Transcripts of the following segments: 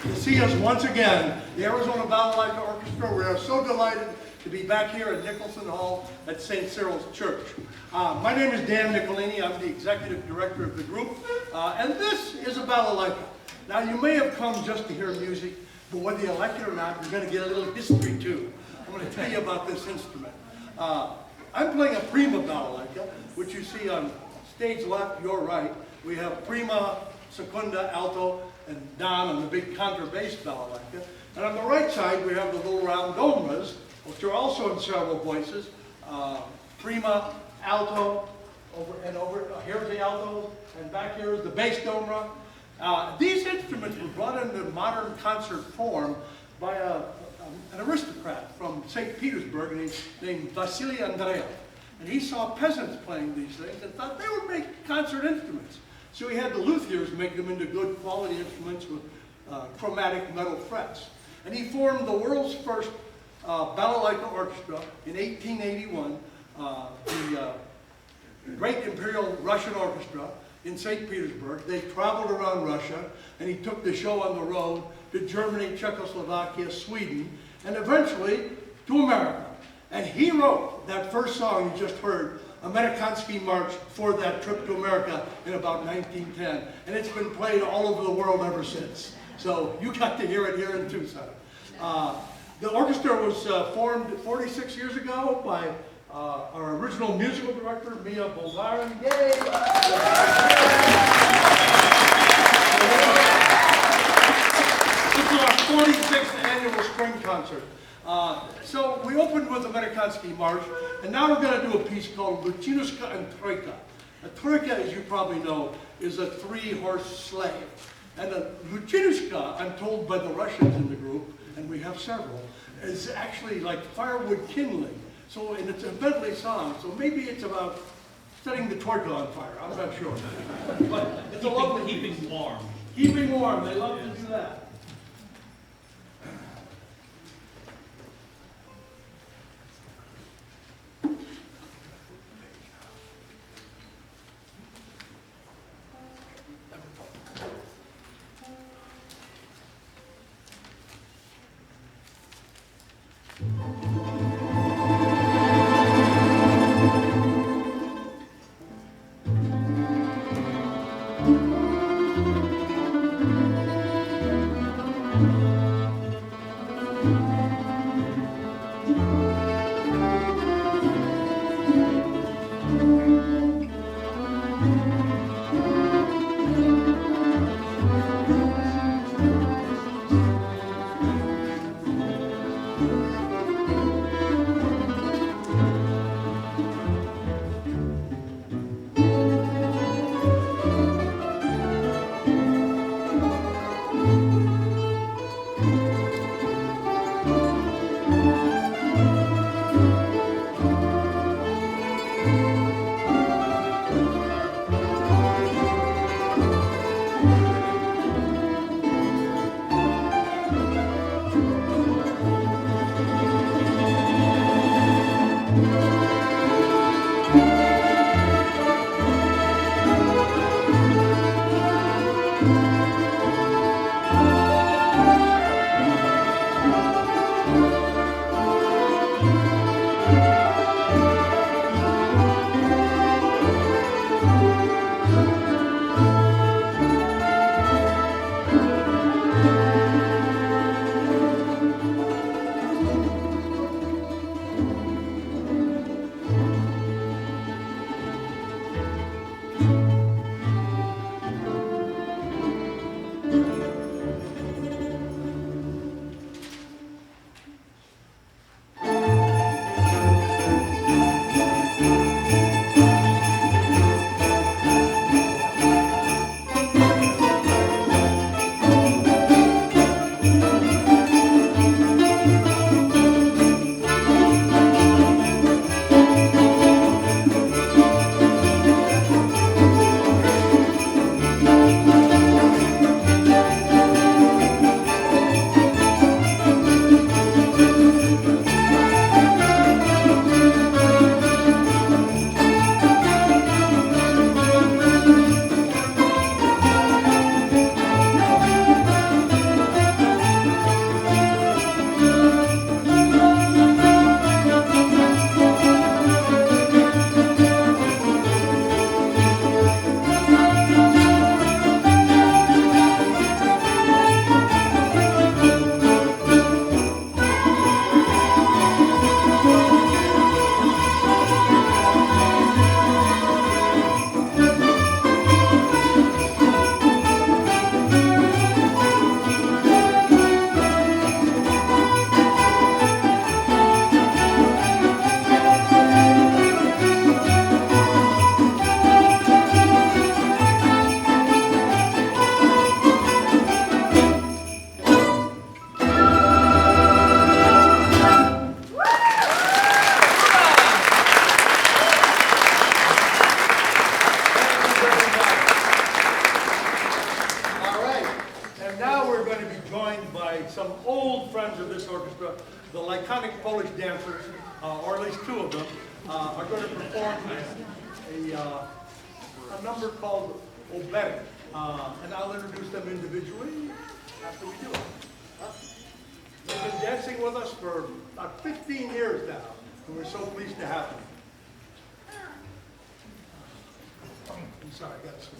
to see us once again, the Arizona Balalaika Orchestra. We are so delighted to be back here at Nicholson Hall at St. Cyril's Church. My name is Dan Nicolini. I'm the executive director of the group, and this is a balalaika. Now, you may have come just to hear music, but whether you like it or not, you're going to get a little history too. I'm going to tell you about this instrument. I'm playing a prima balalaika, which you see on stage left, your right. We have prima, secunda, alto, and don on the big contrabass balalaika. And on the right side, we have the little round domras, which are also in several voices. Prima, alto, here's the alto, and back here is the bass domra. These instruments were brought into modern concert form by an aristocrat from St. Petersburg named Vasily Andreev. And he saw peasants playing these things and thought they would make concert instruments. So he had the luthiers make them into good quality instruments with chromatic metal frets. And he formed the world's first Balalaika Orchestra in 1881, the Great Imperial Russian Orchestra in St. Petersburg. They traveled around Russia, and he took the show on the road to Germany, Czechoslovakia, Sweden, and eventually to America. And he wrote that first song you just heard, Amerikansky March, for that trip to America in about 1910. And it's been played all over the world ever since. So you got to hear it here in Tucson. The orchestra was formed 46 years ago by our original musical director, Mia Bolgarin. Yay! This is our 46th annual spring concert. So we opened with the Amerikansky March, and now we're going to do a piece called Luchinushka and Troika. A troika, as you probably know, is a three-horse sleigh. And a Luchinushka, I'm told by the Russians in the group, and we have several, is actually like firewood kindling. So, and it's a medley song, so maybe it's about setting the troika on fire. I'm not sure. But it's a lovely keeping warm. Keeping warm, they love to do that. joined by some old friends of this orchestra, the Lyconic Polish dancers, or at least two of them, are going to perform a number called Oberek. And I'll introduce them individually after we do it. They've been dancing with us for about 15 years now, and we're so pleased to have them. I'm sorry, I got some.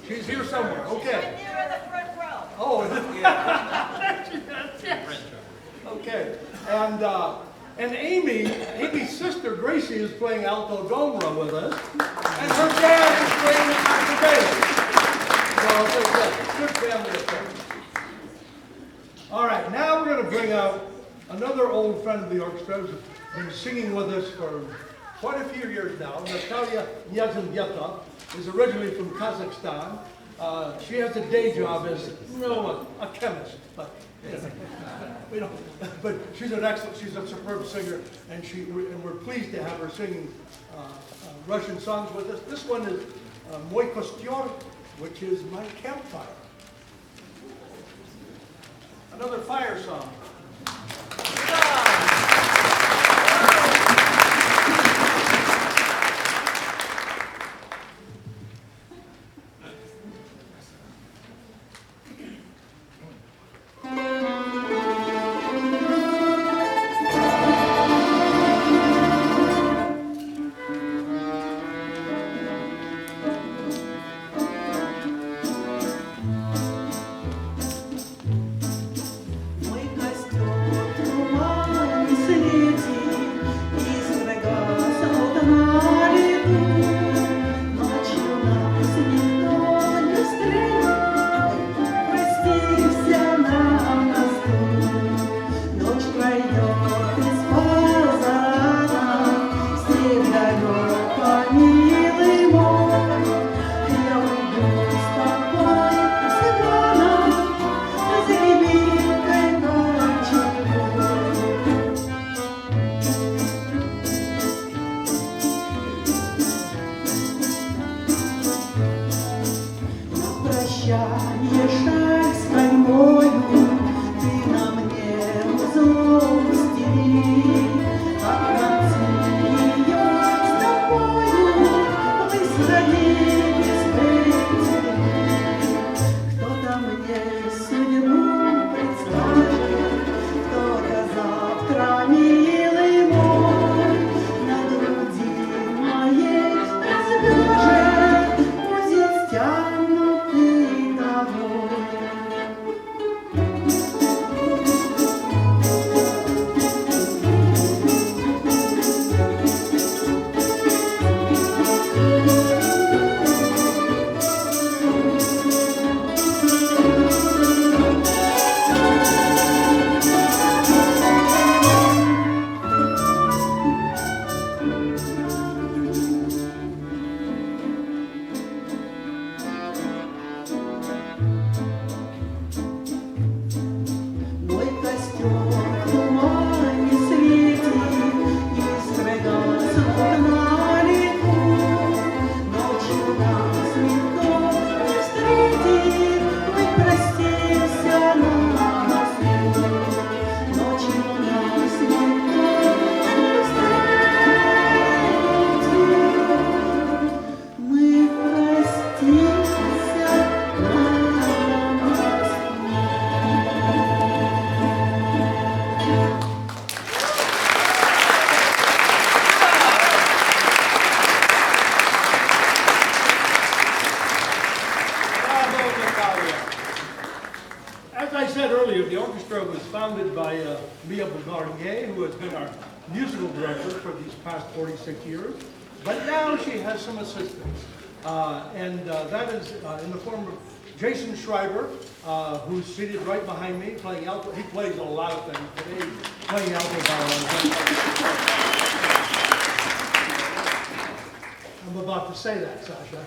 She's here somewhere. Okay. Right there in the front row. Oh, yeah. Okay. And Amy's sister Gracie is playing alto dobra with us, and her dad is playing the contrabass. So I'll say that. Good family affair. All right. Now we're going to bring out another old friend of the orchestra who's been singing with us for quite a few years now. Natalia Yazembyeta is originally from Kazakhstan. She has a day job as a chemist, but we don't. But she's a superb singer, and we're pleased to have her singing Russian songs with us. This one is Moy Kostyor, which is my campfire. Another fire song. Мой костер прощание шаль стальною ты на мне узор стели, как концы ее с тобою мы сходились вместе. Кто-то мне судьбу представит, кто-то завтра, милый мой, на груди моей развяжет узел стянутый тобой. Мой костер в тумане светит, искры газ окна реку. Ночью нас никто не встретит, мы простимся на мосту. Ночью нас никто не встретит, мы простимся на мосту. Bravo, Natalia. As I said earlier, the orchestra was founded by Mia Bogardier, who has been our musical director for these past 46 years. But now she has some assistants. That is in the form of Jason Schreiber, who's seated right behind me, playing alto. He plays a lot of things. Today, he's playing alto violin. I'm about to say that, Sasha.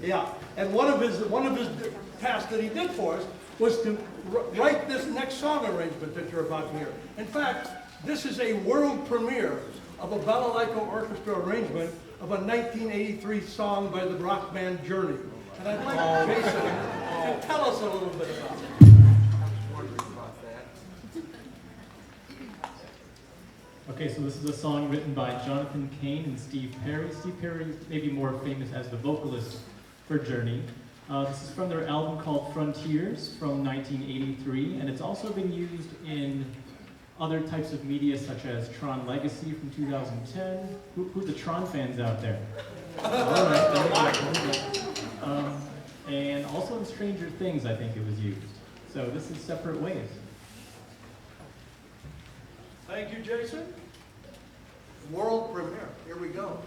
Yeah, and one of his tasks that he did for us was to write this next song arrangement that you're about to hear. In fact, this is a world premiere of a Balalaika Orchestra arrangement of a 1983 song by the rock band Journey. And I'd like Jason to tell us a little bit about it. Okay, so this is a song written by Jonathan Cain and Steve Perry. Steve Perry may be more famous as the vocalist for Journey. This is from their album called Frontiers from 1983, and it's also been used in other types of media such as Tron Legacy from 2010. Who are the Tron fans out there? All right, there we go. And also in Stranger Things, I think it was used. So this is Separate Ways. Thank you, Jason. World premiere. Here we go.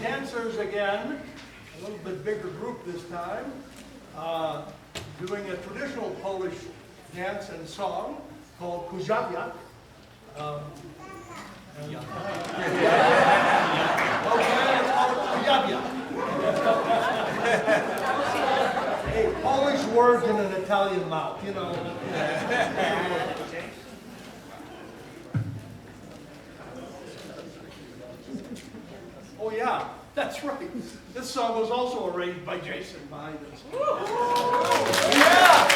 dancers again, a little bit bigger group this time, doing a traditional Polish dance and song called Kujawiak. Okay, it's called Kujawiak. A Polish word in an Italian mouth, you know. Oh yeah, that's right. This song was also arranged by Jason behind us. Yeah!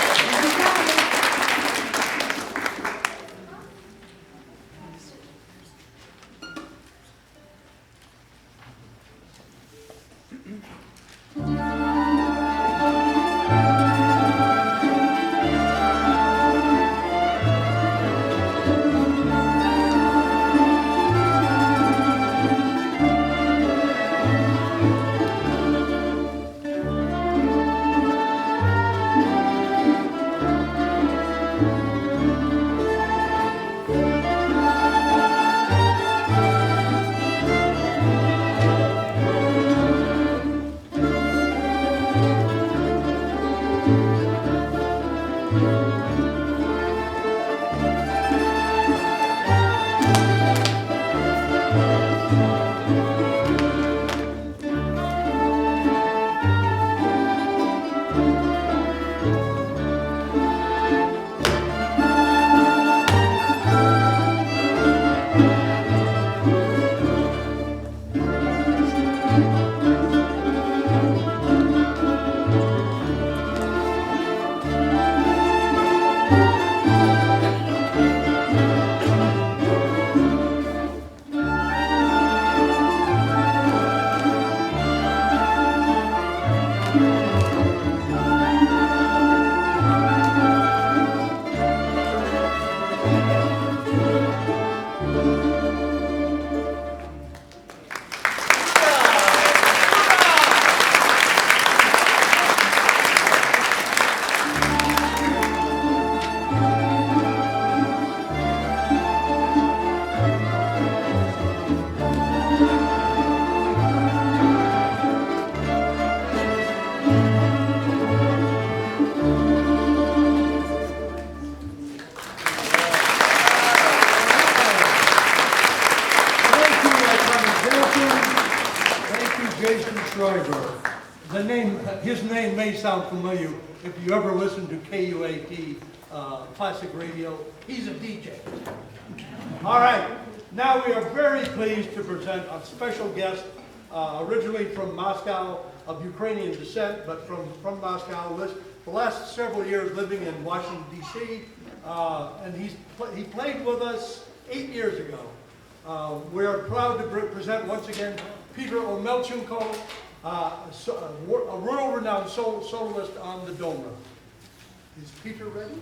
His name may sound familiar if you ever listen to KUAT classic radio. He's a DJ. All right, now we are very pleased to present a special guest, originally from Moscow, of Ukrainian descent, but from Moscow, the last several years living in Washington, D.C., and he played with us 8 years ago. We are proud to present once again Peter Omelchenko, a world-renowned soloist on the Dobra. Is Peter ready?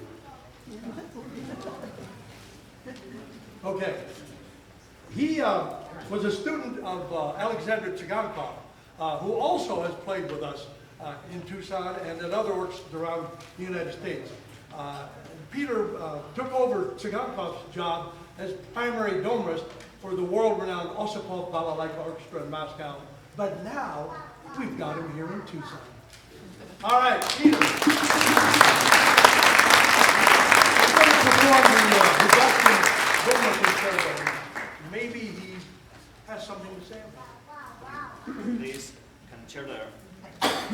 Okay. He was a student of Alexander Tsigankov, who also has played with us in Tucson and at other orchestras around the United States. Peter took over Tsigankov's job as primary domrist for the world-renowned Osipov Balalaika Orchestra in Moscow, but now we've got him here in Tucson. All right, Peter. He's going to perform the Budashkin Concerto. Maybe he has something to say about it. This concerto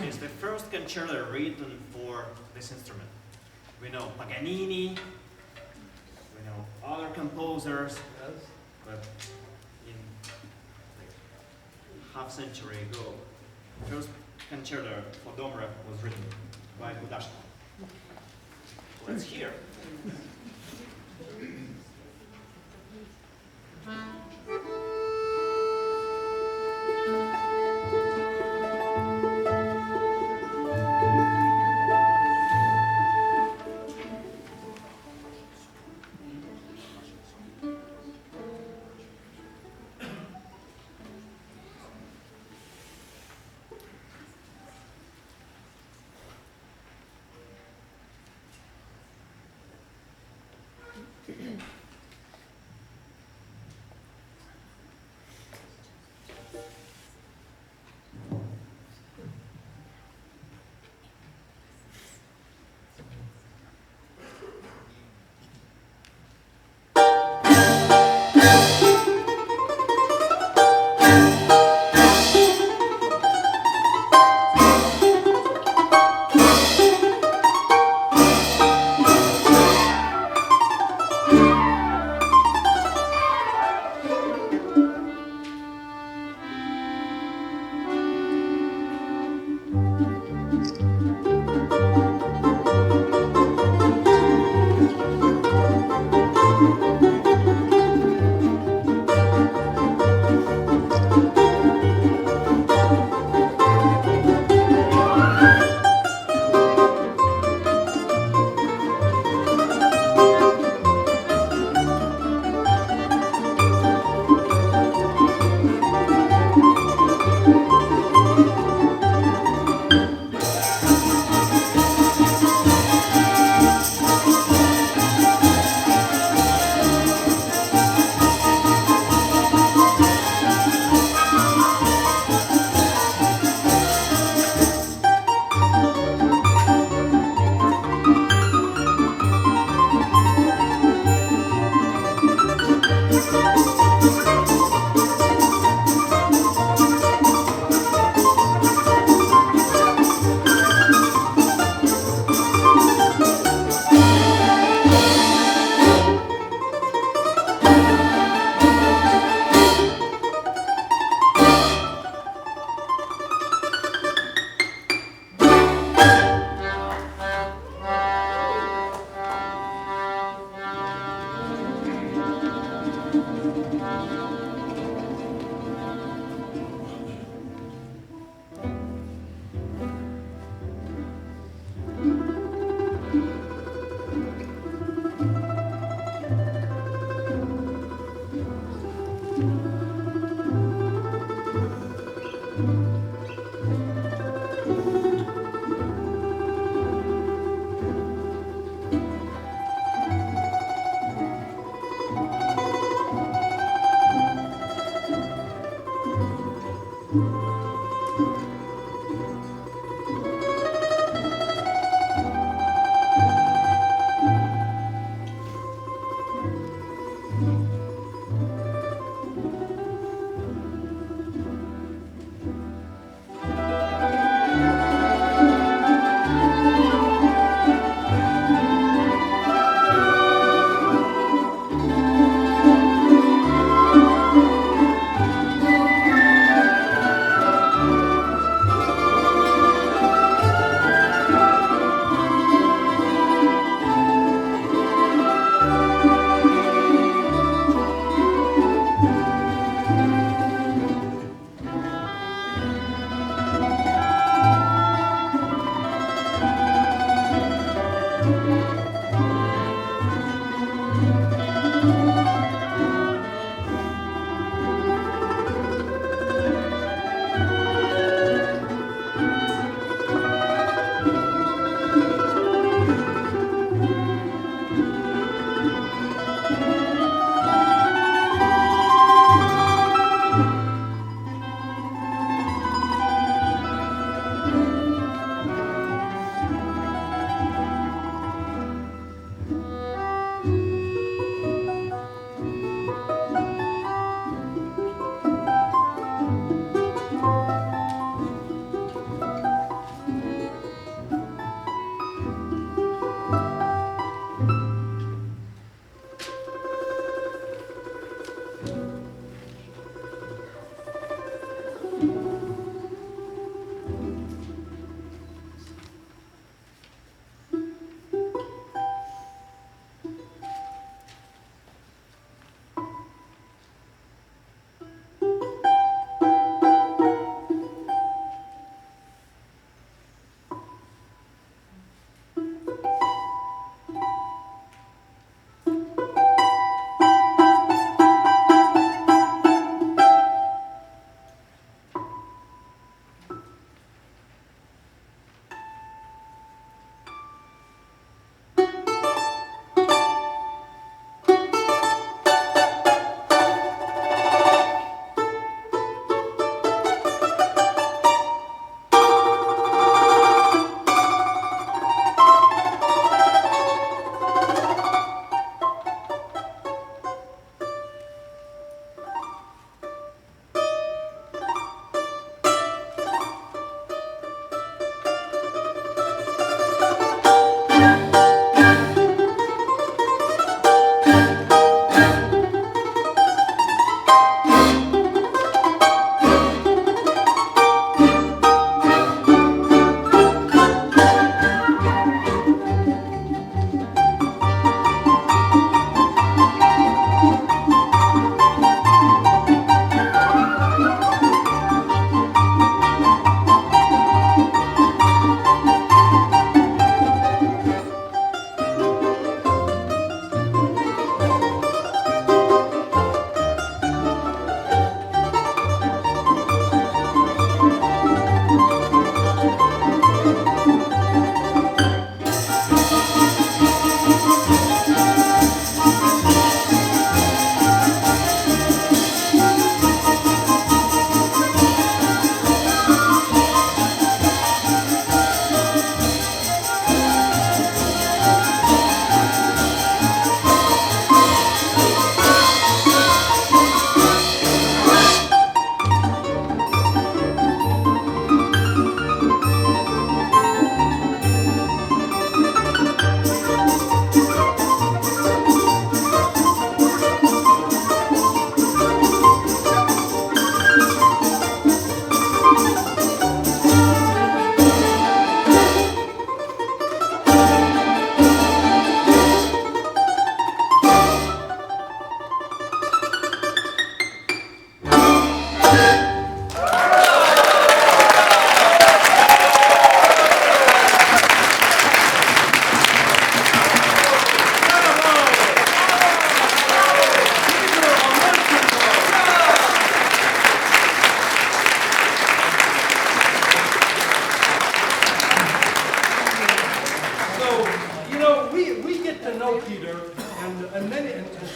is the first concerto written for this instrument. We know Paganini, we know other composers, but in like half century ago, the first concerto for Dobra was written by Budashkin. Let's hear.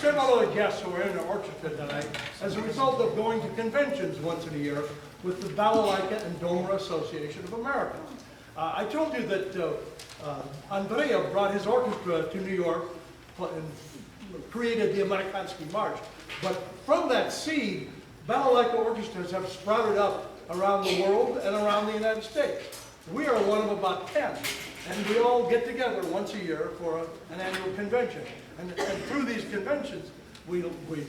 several other guests who are in the orchestra tonight as a result of going to conventions once in a year. with the Balalaika and Troika Association of America. I told you that Andrea brought his orchestra to New York and created the Amerikansky March. But from that seed, Balalaika orchestras have sprouted up around the world and around the United States. We are one of about 10, and we all get together once a year for an annual convention. And through these conventions, we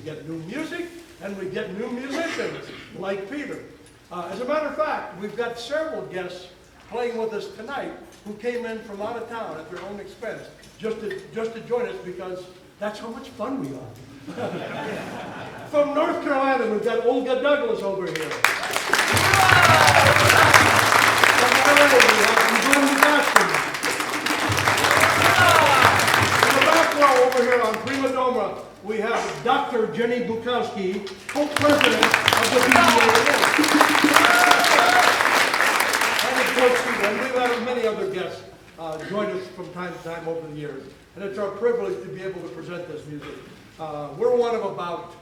get new music, and we get new musicians, like Peter. As a matter of fact, we've got several guests playing with us tonight who came in from out of town at their own expense, just to join us, because that's how much fun we are. From North Carolina, we've got Olga Douglas over here. From LA, we have Budashkin. In the back row over here on Prima Doma, we have Dr. Jenny Bukowski, co-president of the BBA. And of course, and we've had many other guests join us from time to time over the years. And it's our privilege to be able to present this music. We're one of about,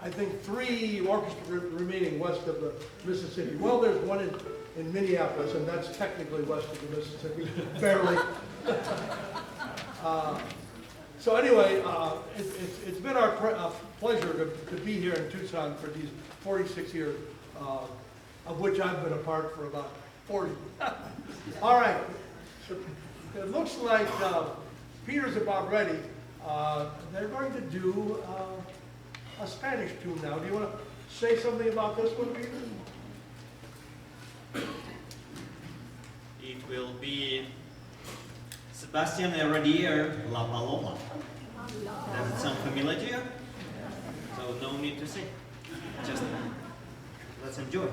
I think, 3 orchestras remaining west of the Mississippi. Well, there's one in Minneapolis, and that's technically west of the Mississippi, barely. So anyway, it's been our pleasure to be here in Tucson for these 46 years, of which I've been a part for about 40. All right, so it looks like Peter's about ready. They're going to do a Spanish tune now. Do you want to say something about this one, Peter? It will be Sebastian Herrera, La Paloma. Does it sound familiar to you? So no need to sing. Just let's enjoy.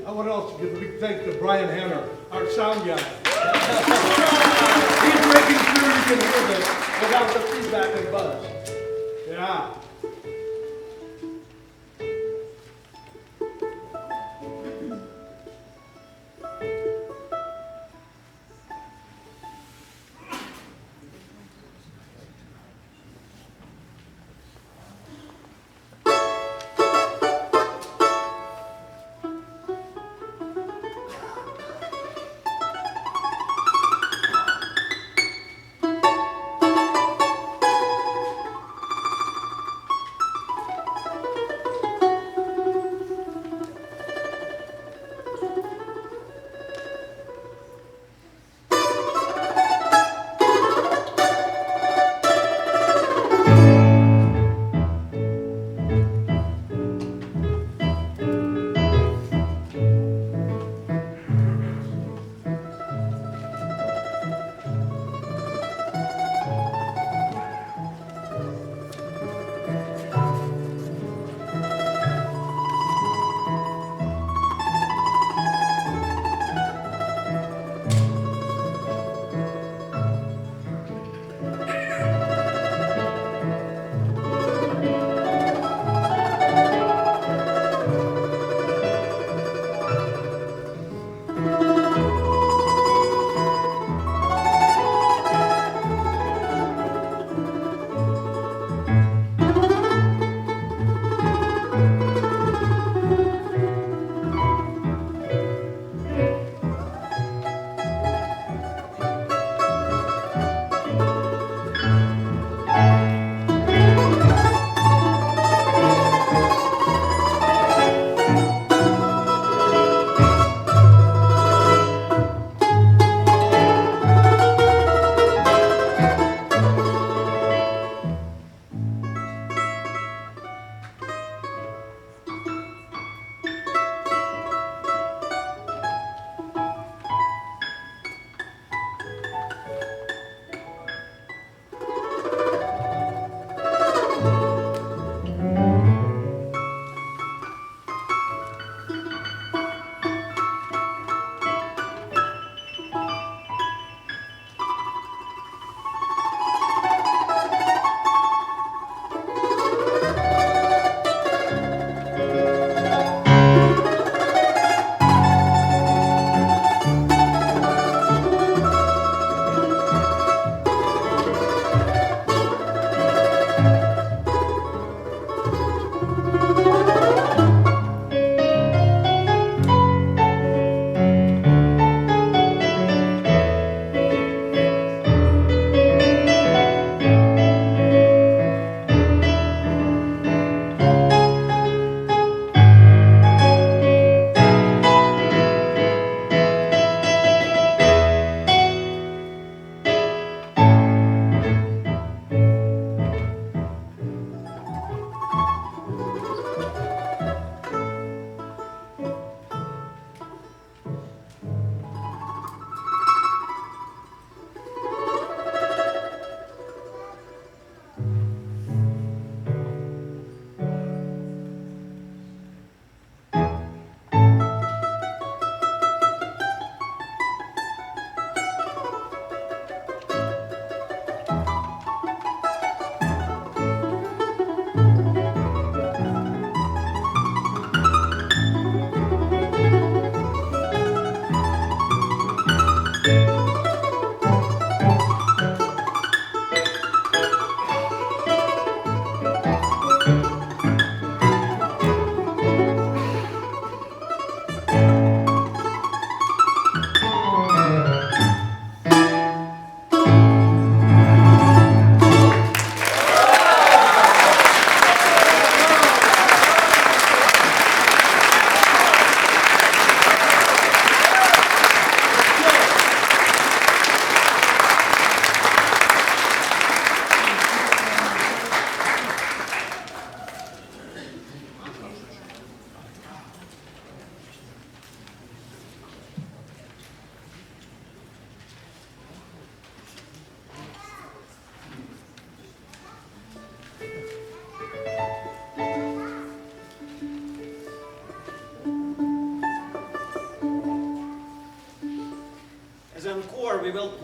I want to also give a big thanks to Brian Hanner, our sound guy. He's making sure you can hear this without the feedback and buzz. Yeah.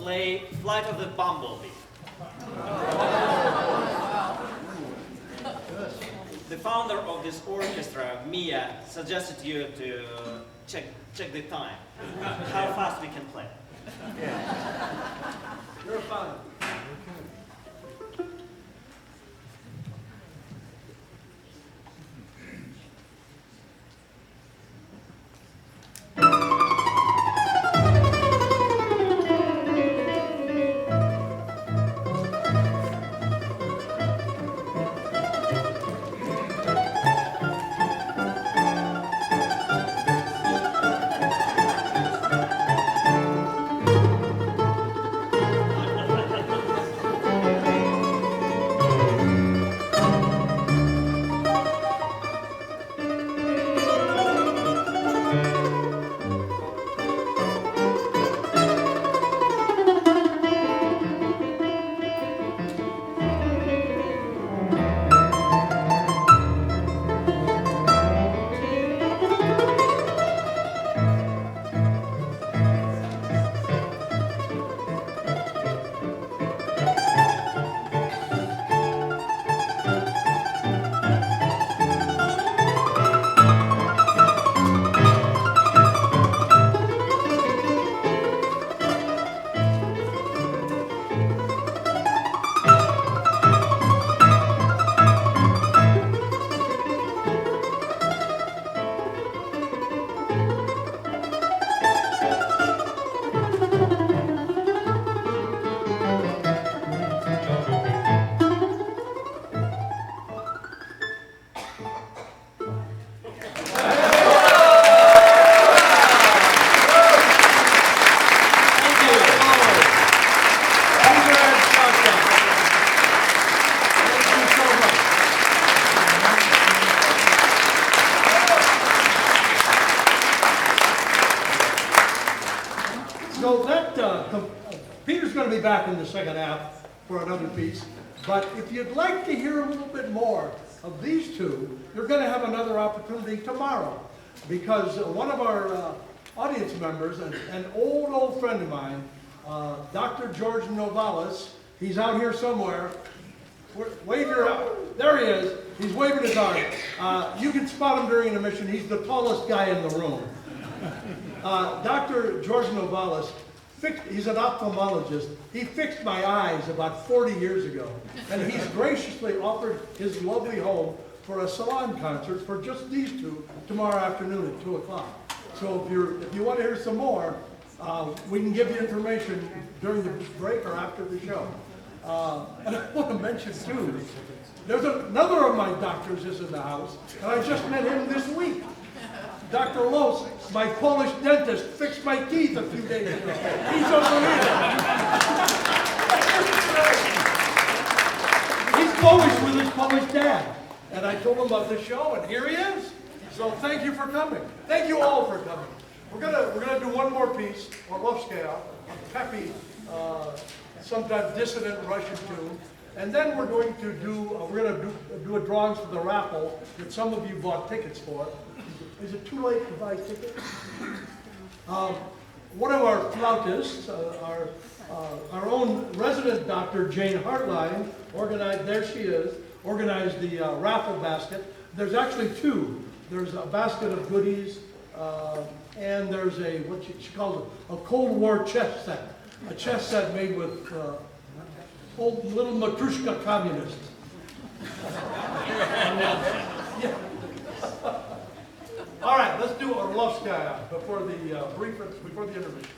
play Flight of the Bumblebee. The founder of this orchestra, Mia, suggested you to check the time, how fast we can play. You're fine. So that, Peter's going to be back in the second half for another piece. But if you'd like to hear a little bit more of these two, you're going to have another opportunity tomorrow. Because one of our audience members, an old friend of mine, Dr. George Novalis, he's out here somewhere. Wave your, there he is. He's waving his arm. You can spot him during intermission. He's the tallest guy in the room. Dr. George Novalis, he's an ophthalmologist. He fixed my eyes about 40 years ago. And he's graciously offered his lovely home for a salon concert for just these two tomorrow afternoon at 2 o'clock. So if you want to hear some more, we can give you information during the break or after the show. And I want to mention too, there's another of my doctors is in the house, and I just met him this week. Dr. Los, my Polish dentist, fixed my teeth a few days ago. He's unbelievable. He's Polish with his Polish dad. And I told him about the show, and here he is. So thank you for coming. Thank you all for coming. We're gonna do one more piece, Orlovskaya, a peppy, sometimes dissident Russian tune. And then we're going to do a drawings for the raffle that some of you bought tickets for. Is it too late to buy tickets? One of our flautists, our own resident doctor, Jane Hartline, organized, there she is, organized the raffle basket. There's actually two. There's a basket of goodies, and there's a, what she calls a Cold War chess set. A chess set made with old little Matrushka communists. Yeah. All right, let's do Orlovskaya before the intermission.